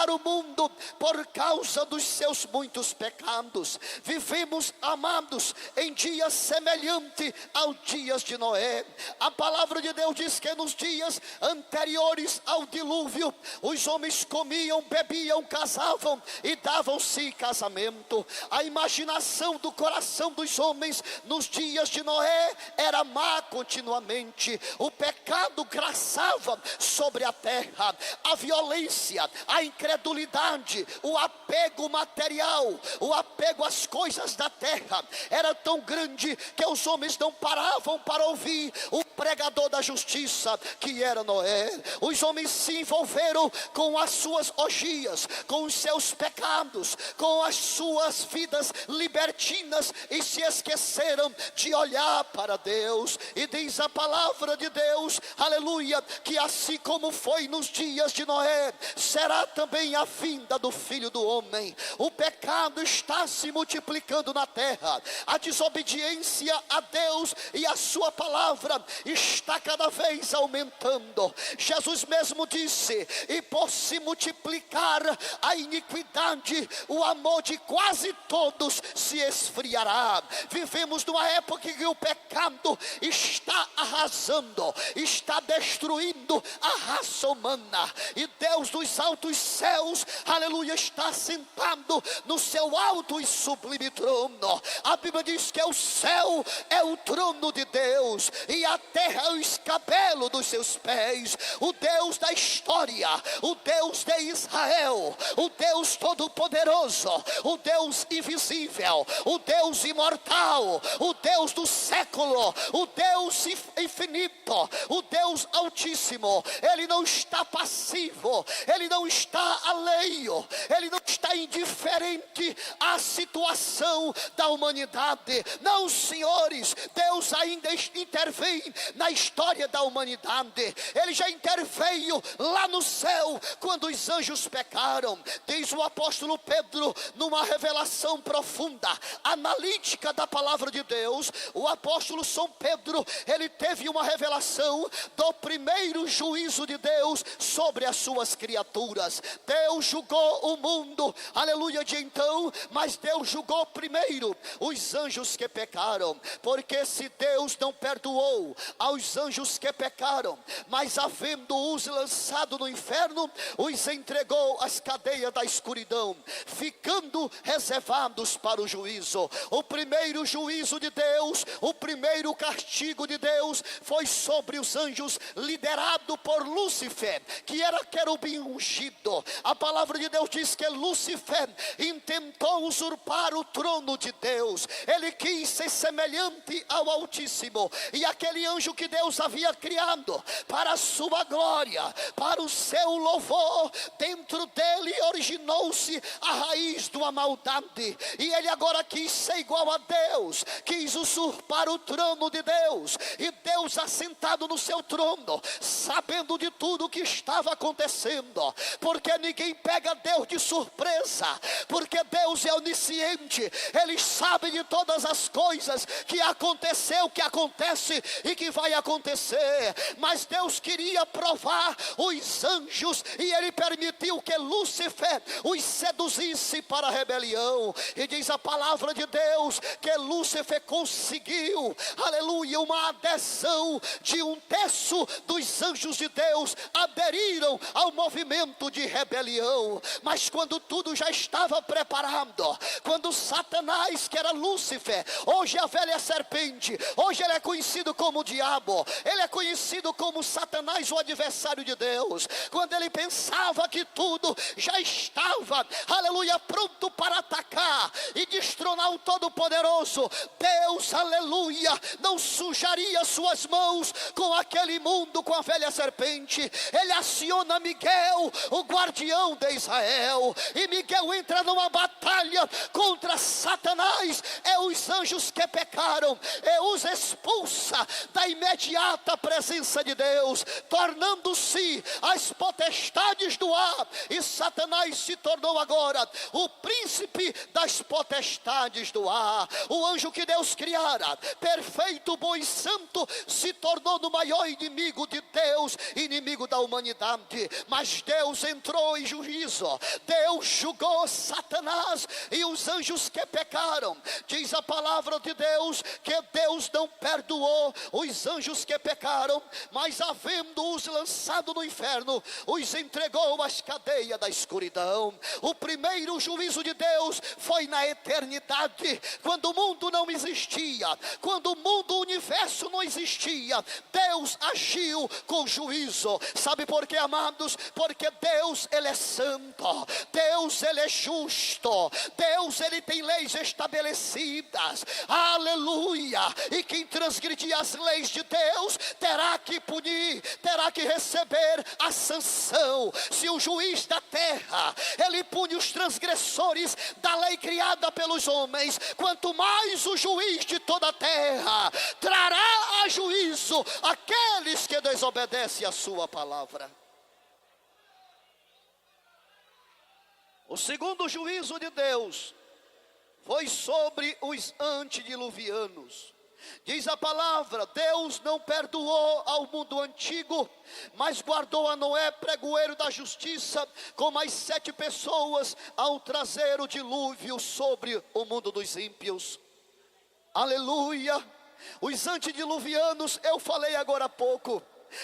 para o mundo por causa dos seus muitos pecados. Vivemos, amados, em dias semelhantes aos dias de Noé. A palavra de Deus diz que nos dias anteriores ao dilúvio, os homens comiam, bebiam, casavam e davam-se em casamento. A imaginação do coração dos homens nos dias de Noé era má continuamente. O pecado graçava sobre a terra. A violência, a incredulidade, o apego material, o apego às coisas da terra era tão grande que os homens não paravam para ouvir o pregador da justiça, que era Noé. Os homens se envolveram com as suas orgias, com os seus pecados, com as suas vidas libertinas e se esqueceram de olhar para Deus. E diz a palavra de Deus, aleluia, que assim como foi nos dias de Noé, será também a vinda do Filho do Homem. O pecado está se multiplicando na terra. A desobediência a Deus e a sua palavra está cada vez aumentando. Jesus mesmo disse: e por se multiplicar a iniquidade, o amor de quase todos se esfriará. Vivemos numa época em que o pecado está arrasando, está destruindo a raça humana, e Deus dos altos céus, aleluia, está sentado no seu alto e sublime trono. A Bíblia diz que o céu é o trono de Deus e a terra é o escabelo dos seus pés. O Deus da história, o Deus de Israel, o Deus todo-poderoso, o Deus invisível, o Deus imortal, o Deus do século, o Deus infinito, o Deus altíssimo, Ele não está passivo, Ele não está alheio, Ele não está indiferente à situação da humanidade. Não, senhores, Deus ainda intervém na história da humanidade. Ele já interveio lá no céu quando os anjos pecaram. Diz o apóstolo Pedro, numa revelação profunda, analítica da palavra de Deus, o apóstolo São Pedro, ele teve uma revelação do primeiro juízo de Deus sobre as suas criaturas. Deus julgou o mundo, aleluia, de então, mas Deus julgou primeiro os anjos que pecaram, porque se Deus não perdoou aos anjos que pecaram, mas havendo-os lançado no inferno, os entregou às cadeias da escuridão, ficando reservados para o juízo. O primeiro juízo de Deus, o primeiro castigo de Deus foi sobre os anjos, liderado por Lúcifer, que era querubim ungido. A palavra de Deus diz que Lúcifer intentou usurpar o trono de Deus. Ele quis ser semelhante ao Altíssimo, e aquele anjo que Deus havia criado para a sua glória, para o seu louvor, dentro dele originou-se a raiz da maldade, e ele agora quis ser igual a Deus, quis usurpar o trono de Deus. E Deus, assentado no seu trono, sabendo de tudo o que estava acontecendo, porque ninguém pega Deus de surpresa, porque Deus é onisciente, Ele sabe de todas as coisas que aconteceu, que acontece e que vai acontecer. Mas Deus queria provar os anjos, e Ele permitiu que Lúcifer os seduzisse para a rebelião. E diz a palavra de Deus que Lúcifer conseguiu, aleluia, uma adesão de 1/3 dos anjos de Deus aderiram ao movimento de rebelião. Mas quando tudo já estava preparado, quando Satanás, que era Lúcifer, hoje a velha serpente, hoje ele é conhecido como o diabo, ele é conhecido como Satanás, o adversário de Deus, quando ele pensava que tudo já estava, aleluia, pronto para atacar e destronar o Todo-Poderoso, Deus, aleluia, não sujaria suas mãos com aquele mundo, com a velha serpente. Ele aciona Miguel, o guardião de Israel, e Miguel entra numa batalha contra Satanás. É os anjos que pecaram, os expulsa da imediata presença de Deus, tornando-se si as potestades do ar, e Satanás se tornou agora o príncipe das potestades do ar. O anjo que Deus criara, perfeito, bom e santo, se tornou no maior inimigo de Deus, inimigo da humanidade. Mas Deus entrou em juízo, Deus julgou Satanás e os anjos que pecaram. Diz a palavra de Deus que Deus não perdoou os anjos que pecaram, mas havendo-os lançado no inferno, os entregou às cadeias da escuridão. O primeiro juízo de Deus foi na eternidade, quando o mundo não existia, quando o mundo, o universo não existia. Deus agiu com juízo. Sabe por quê, amados? Porque Deus, Ele é santo, Deus, Ele é justo, Deus, Ele tem leis estabelecidas, aleluia. E quem transgredir as leis de Deus terá que punir, terá que receber a sanção. Se o juiz da terra, ele pune os transgressores da lei criada pelos homens, quanto mais o juiz de toda a terra trará a juízo aqueles que desobedecem a sua palavra. O segundo juízo de Deus foi sobre os antediluvianos. Diz a palavra, Deus não perdoou ao mundo antigo, mas guardou a Noé, pregoeiro da justiça, com mais 7 pessoas, ao trazer o dilúvio sobre o mundo dos ímpios. Aleluia. Os antediluvianos, eu falei agora há pouco,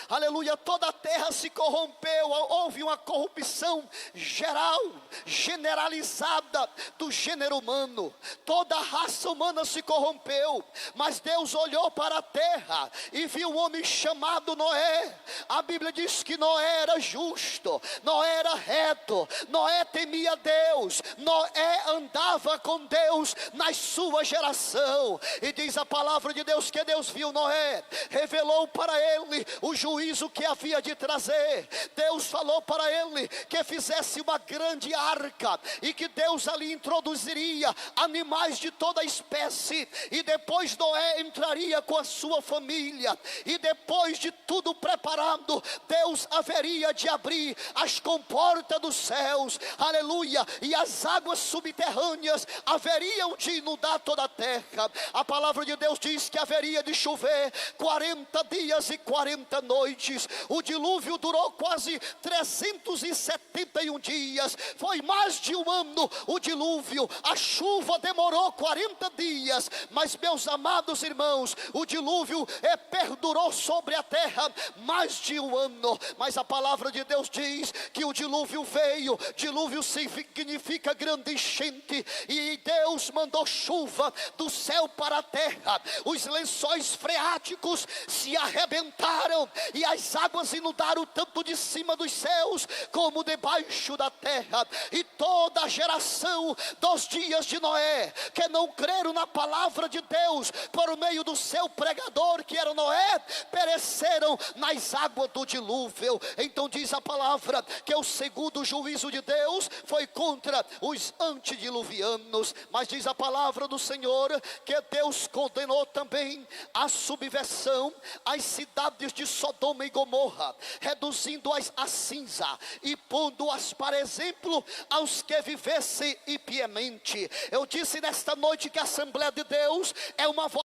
aleluia, toda a terra se corrompeu, houve uma corrupção geral, generalizada do gênero humano, toda a raça humana se corrompeu, mas Deus olhou para a terra e viu um homem chamado Noé. A Bíblia diz que Noé era justo, Noé era reto, Noé temia Deus, Noé andava com Deus na sua geração, e diz a palavra de Deus que Deus viu Noé, revelou para ele o juízo que havia de trazer. Deus falou para ele que fizesse uma grande arca, e que Deus ali introduziria animais de toda espécie, e depois Noé entraria com a sua família, e depois de tudo preparado, Deus haveria de abrir as comportas dos céus, aleluia, e as águas subterrâneas haveriam de inundar toda a terra. A palavra de Deus diz que haveria de chover 40 dias e 40 noites. O dilúvio durou quase 371 dias, foi mais de um ano o dilúvio. A chuva demorou 40 dias, mas meus amados irmãos, o dilúvio perdurou sobre a terra mais de um ano. Mas a palavra de Deus diz que o dilúvio veio, dilúvio significa grande enchente, e Deus mandou chuva do céu para a terra, os lençóis freáticos se arrebentaram, e as águas inundaram tanto de cima dos céus como debaixo da terra. E toda a geração dos dias de Noé, que não creram na palavra de Deus por meio do seu pregador, que era Noé, pereceram nas águas do dilúvio. Então diz a palavra que o segundo juízo de Deus foi contra os antediluvianos. Mas diz a palavra do Senhor que Deus condenou também a subversão às cidades de Sodoma e Gomorra, reduzindo-as a cinza e pondo-as para exemplo aos que vivessem impiamente. Eu disse nesta noite que a Assembleia de Deus é uma voz